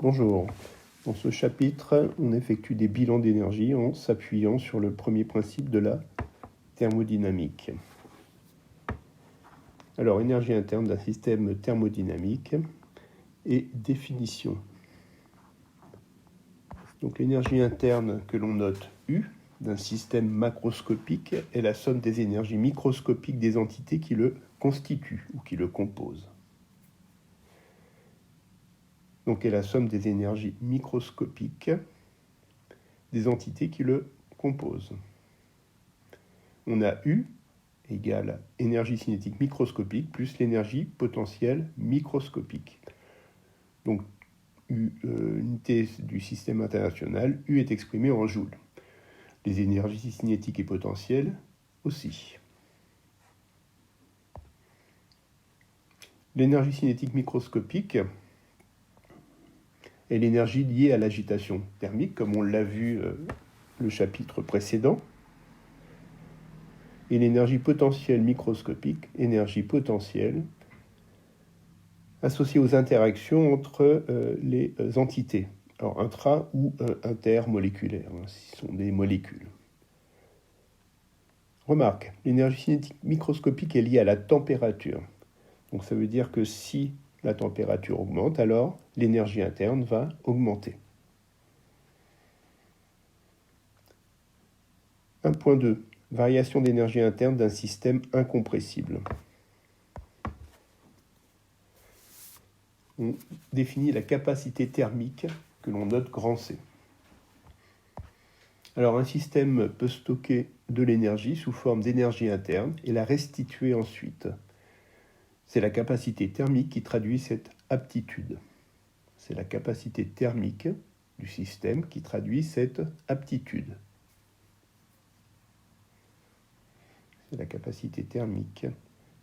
Bonjour. Dans ce chapitre, on effectue des bilans d'énergie en s'appuyant sur le premier principe de la thermodynamique. Alors, énergie interne d'un système thermodynamique et définition. Donc, l'énergie interne que l'on note U d'un système macroscopique est la somme des énergies microscopiques des entités qui le constituent ou qui le composent. Donc, est la somme des énergies microscopiques des entités qui le composent. On a U égale énergie cinétique microscopique plus l'énergie potentielle microscopique. Donc, unité du système international, U est exprimée en joules. Les énergies cinétiques et potentielles aussi. L'énergie cinétique microscopique est l'énergie liée à l'agitation thermique, comme on l'a vu le chapitre précédent. Et l'énergie potentielle microscopique, énergie potentielle, associée aux interactions entre les entités, alors intra- ou intermoléculaires, ce sont des molécules. Remarque, l'énergie cinétique microscopique est liée à la température. Donc ça veut dire que si la température augmente, alors l'énergie interne va augmenter. 1.2. Variation d'énergie interne d'un système incompressible. On définit la capacité thermique que l'on note grand C. Alors un système peut stocker de l'énergie sous forme d'énergie interne et la restituer ensuite. C'est la capacité thermique qui traduit cette aptitude. C'est la capacité thermique du système qui traduit cette aptitude. C'est la capacité thermique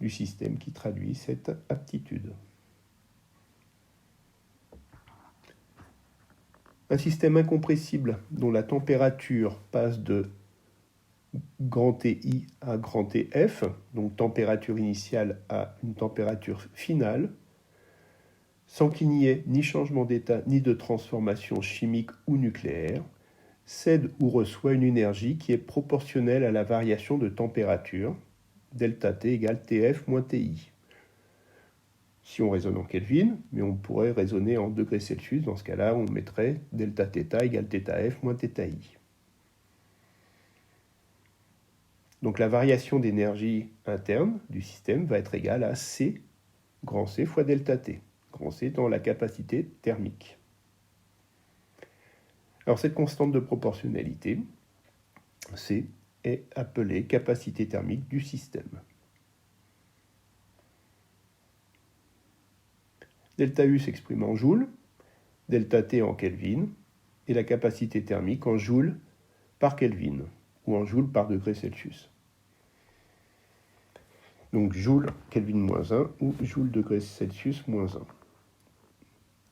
du système qui traduit cette aptitude. Un système incompressible dont la température passe de grand TI à grand TF, donc température initiale à une température finale, sans qu'il n'y ait ni changement d'état ni de transformation chimique ou nucléaire, cède ou reçoit une énergie qui est proportionnelle à la variation de température, delta T égale TF moins TI. Si on raisonne en Kelvin, mais on pourrait raisonner en degrés Celsius, dans ce cas-là, on mettrait delta θ égale θF moins θI. Donc la variation d'énergie interne du système va être égale à C, grand C fois delta T. Grand C étant la capacité thermique. Alors cette constante de proportionnalité, C, est appelée capacité thermique du système. Delta U s'exprime en joules, delta T en Kelvin, et la capacité thermique en joules par Kelvin, ou en joules par degré Celsius. Donc joule Kelvin moins 1 ou joule degré Celsius moins 1.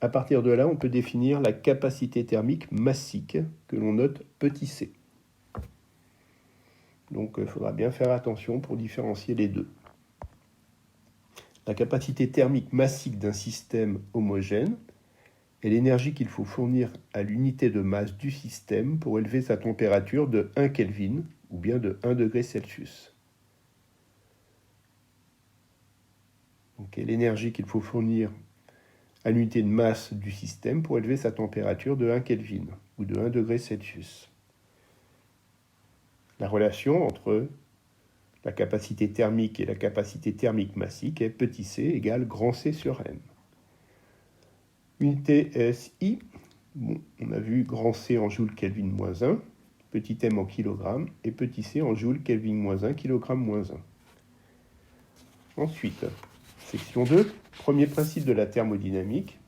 À partir de là, on peut définir la capacité thermique massique que l'on note petit c. Donc il faudra bien faire attention pour différencier les deux. La capacité thermique massique d'un système homogène est l'énergie qu'il faut fournir à l'unité de masse du système pour élever sa température de 1 Kelvin ou bien de 1 degré Celsius. Donc, l'énergie qu'il faut fournir à l'unité de masse du système pour élever sa température de 1 Kelvin ou de 1 degré Celsius. La relation entre la capacité thermique et la capacité thermique massique est petit c égale grand C sur M. Unité SI, bon, on a vu grand C en joule Kelvin moins 1, petit m en kilogramme et petit c en joule Kelvin moins 1, kilogramme moins 1. Ensuite, section 2, premier principe de la thermodynamique.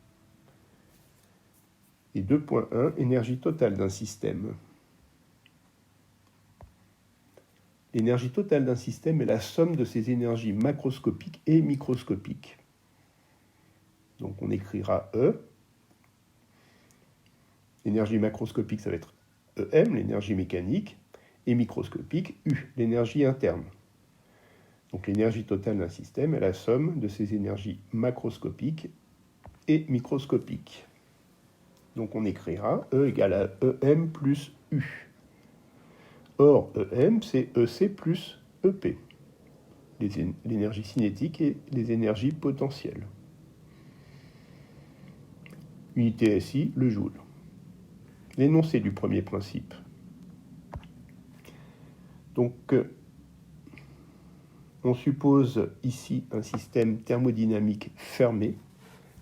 Et 2.1, énergie totale d'un système. L'énergie totale d'un système est la somme de ses énergies macroscopiques et microscopiques. Donc on écrira E. L'énergie macroscopique, ça va être EM, l'énergie mécanique, et microscopique, U, l'énergie interne. Donc l'énergie totale d'un système est la somme de ses énergies macroscopiques et microscopiques. Donc on écrira E égale à EM plus U. Or, EM, c'est EC plus EP, l'énergie cinétique et les énergies potentielles. Unité SI, le joule. L'énoncé du premier principe. Donc, on suppose ici un système thermodynamique fermé,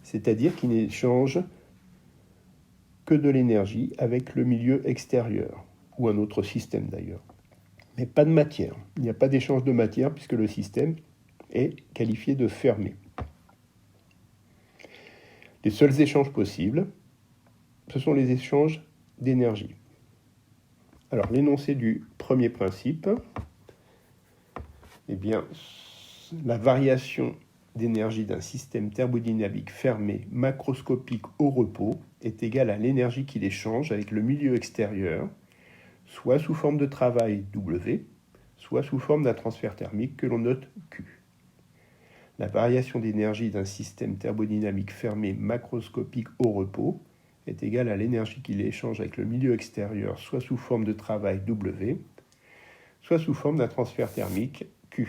c'est-à-dire qui n'échange que de l'énergie avec le milieu extérieur, ou un autre système d'ailleurs. Mais pas de matière. Il n'y a pas d'échange de matière puisque le système est qualifié de fermé. Les seuls échanges possibles, ce sont les échanges d'énergie. Alors, l'énoncé du premier principe, eh bien, la variation d'énergie d'un système thermodynamique fermé macroscopique au repos est égale à l'énergie qu'il échange avec le milieu extérieur, soit sous forme de travail W, soit sous forme d'un transfert thermique que l'on note Q. La variation d'énergie d'un système thermodynamique fermé macroscopique au repos est égale à l'énergie qu'il échange avec le milieu extérieur, soit sous forme de travail W, soit sous forme d'un transfert thermique Q.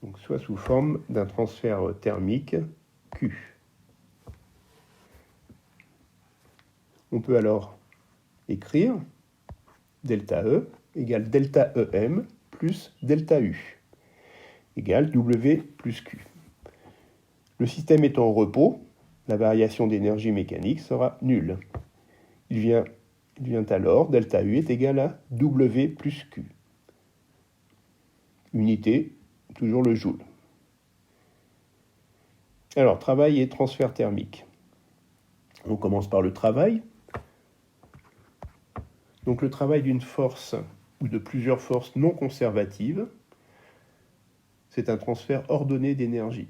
Donc soit sous forme d'un transfert thermique Q. On peut alors écrire delta E égale delta EM plus delta U égale W plus Q. Le système étant au repos, la variation d'énergie mécanique sera nulle. Il vient alors, delta U est égal à W plus Q. Unité, toujours le joule. Alors, travail et transfert thermique. On commence par le travail. Donc, le travail d'une force ou de plusieurs forces non conservatives, c'est un transfert ordonné d'énergie.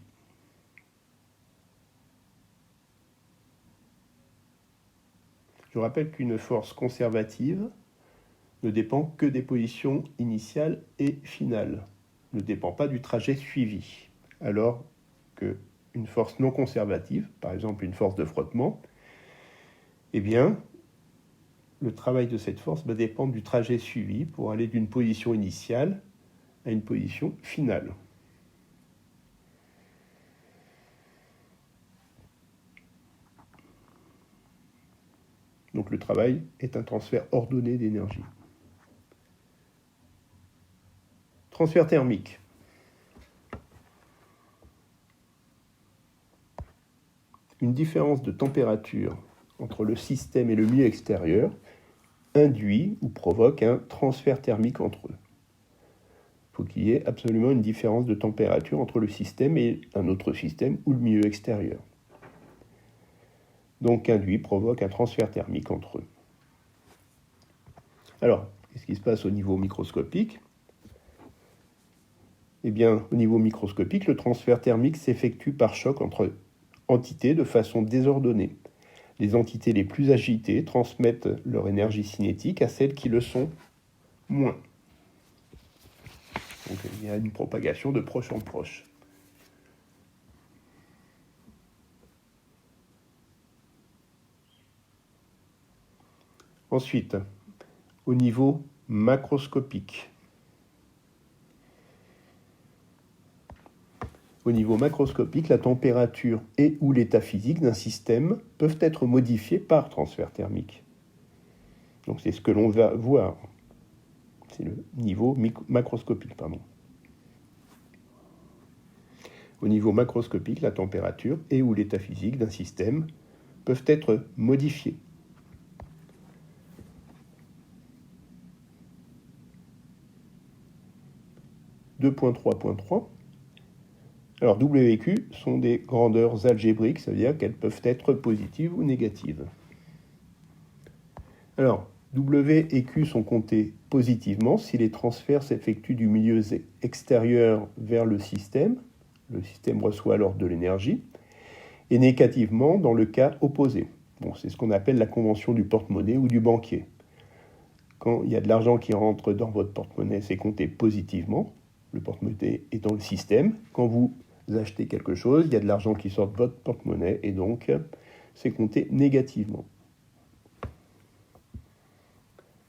Je rappelle qu'une force conservative ne dépend que des positions initiales et finales, ne dépend pas du trajet suivi, alors qu'une force non conservative, par exemple une force de frottement, eh bien, le travail de cette force va dépendre du trajet suivi pour aller d'une position initiale à une position finale. Donc le travail est un transfert ordonné d'énergie. Transfert thermique. Une différence de température entre le système et le milieu extérieur induit ou provoque un transfert thermique entre eux. Il faut qu'il y ait absolument une différence de température entre le système et un autre système ou le milieu extérieur. Donc induit provoque un transfert thermique entre eux. Alors, qu'est-ce qui se passe au niveau microscopique ? Eh bien, au niveau microscopique, le transfert thermique s'effectue par choc entre entités de façon désordonnée. Les entités les plus agitées transmettent leur énergie cinétique à celles qui le sont moins. Donc il y a une propagation de proche en proche. Ensuite, au niveau macroscopique. Au niveau macroscopique, la température et ou l'état physique d'un système peuvent être modifiés par transfert thermique. Donc c'est ce que l'on va voir. C'est le niveau macroscopique, Au niveau macroscopique, la température et ou l'état physique d'un système peuvent être modifiés. Alors W et Q sont des grandeurs algébriques, ça veut dire qu'elles peuvent être positives ou négatives. Alors, W et Q sont comptés positivement si les transferts s'effectuent du milieu extérieur vers le système reçoit alors de l'énergie, et négativement dans le cas opposé. Bon, c'est ce qu'on appelle la convention du porte-monnaie ou du banquier. Quand il y a de l'argent qui rentre dans votre porte-monnaie, c'est compté positivement, le porte-monnaie est dans le système. Quand vous achetez quelque chose, il y a de l'argent qui sort de votre porte-monnaie et donc c'est compté négativement.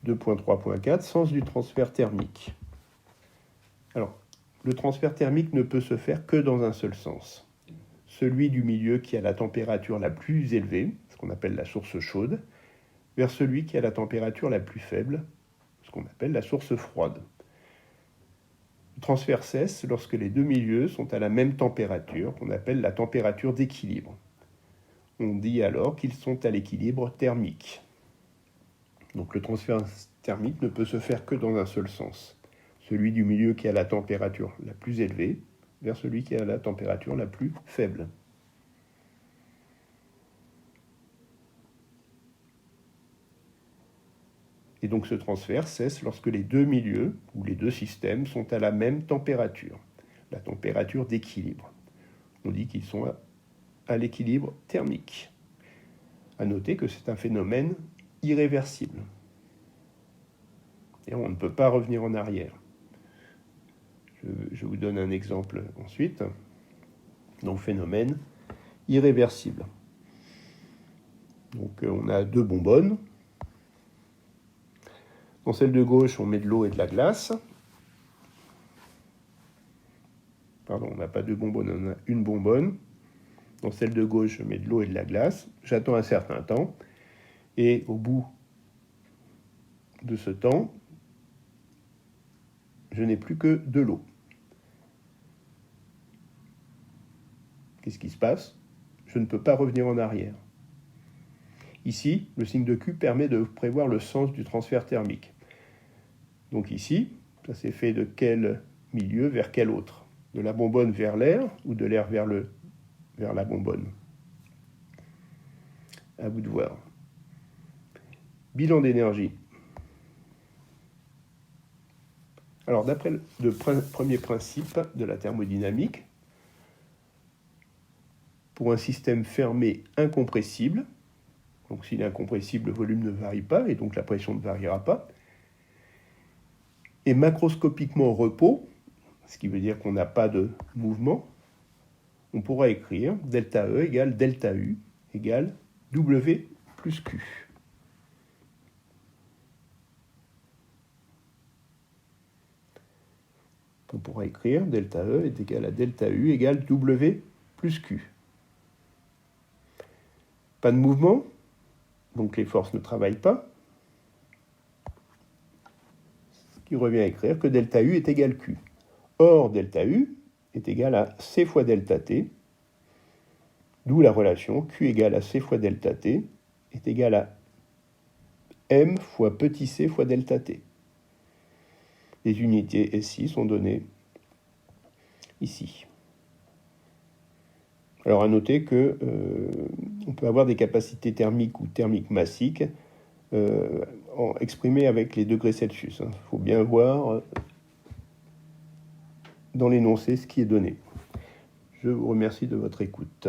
2.3.4, sens du transfert thermique. Alors, le transfert thermique ne peut se faire que dans un seul sens. Celui du milieu qui a la température la plus élevée, ce qu'on appelle la source chaude, vers celui qui a la température la plus faible, ce qu'on appelle la source froide. Le transfert cesse lorsque les deux milieux sont à la même température, qu'on appelle la température d'équilibre. On dit alors qu'ils sont à l'équilibre thermique. Donc le transfert thermique ne peut se faire que dans un seul sens. Celui du milieu qui a la température la plus élevée vers celui qui a la température la plus faible. Et donc ce transfert cesse lorsque les deux milieux, ou les deux systèmes, sont à la même température, la température d'équilibre. On dit qu'ils sont à l'équilibre thermique. À noter que c'est un phénomène irréversible. Et on ne peut pas revenir en arrière. Je vous donne un exemple ensuite. Donc phénomène irréversible. Donc on a deux bonbonnes. Dans celle de gauche, on met de l'eau et de la glace. Pardon, on n'a pas deux bonbonnes, on a une bonbonne. Dans celle de gauche, je mets de l'eau et de la glace. J'attends un certain temps. Et au bout de ce temps, je n'ai plus que de l'eau. Qu'est-ce qui se passe? Je ne peux pas revenir en arrière. Ici, le signe de Q permet de prévoir le sens du transfert thermique. Donc ici, ça s'est fait de quel milieu vers quel autre? De la bonbonne vers l'air ou de l'air vers la bonbonne? À vous de voir. Bilan d'énergie. Alors, d'après le premier principe de la thermodynamique, pour un système fermé incompressible, donc s'il est incompressible, le volume ne varie pas et donc la pression ne variera pas, et macroscopiquement au repos, ce qui veut dire qu'on n'a pas de mouvement, on pourra écrire delta E égale delta U égale W plus Q. On pourra écrire delta E est égal à delta U égale W plus Q. Pas de mouvement, donc les forces ne travaillent pas. Ce qui revient à écrire que delta U est égal Q. Or, delta U est égal à C fois delta T, d'où la relation Q égale à C fois delta T est égal à M fois petit c fois delta T. Les unités SI sont données ici. Alors à noter que on peut avoir des capacités thermiques ou thermiques massiques exprimées avec les degrés Celsius. Il faut bien voir dans l'énoncé ce qui est donné. Je vous remercie de votre écoute.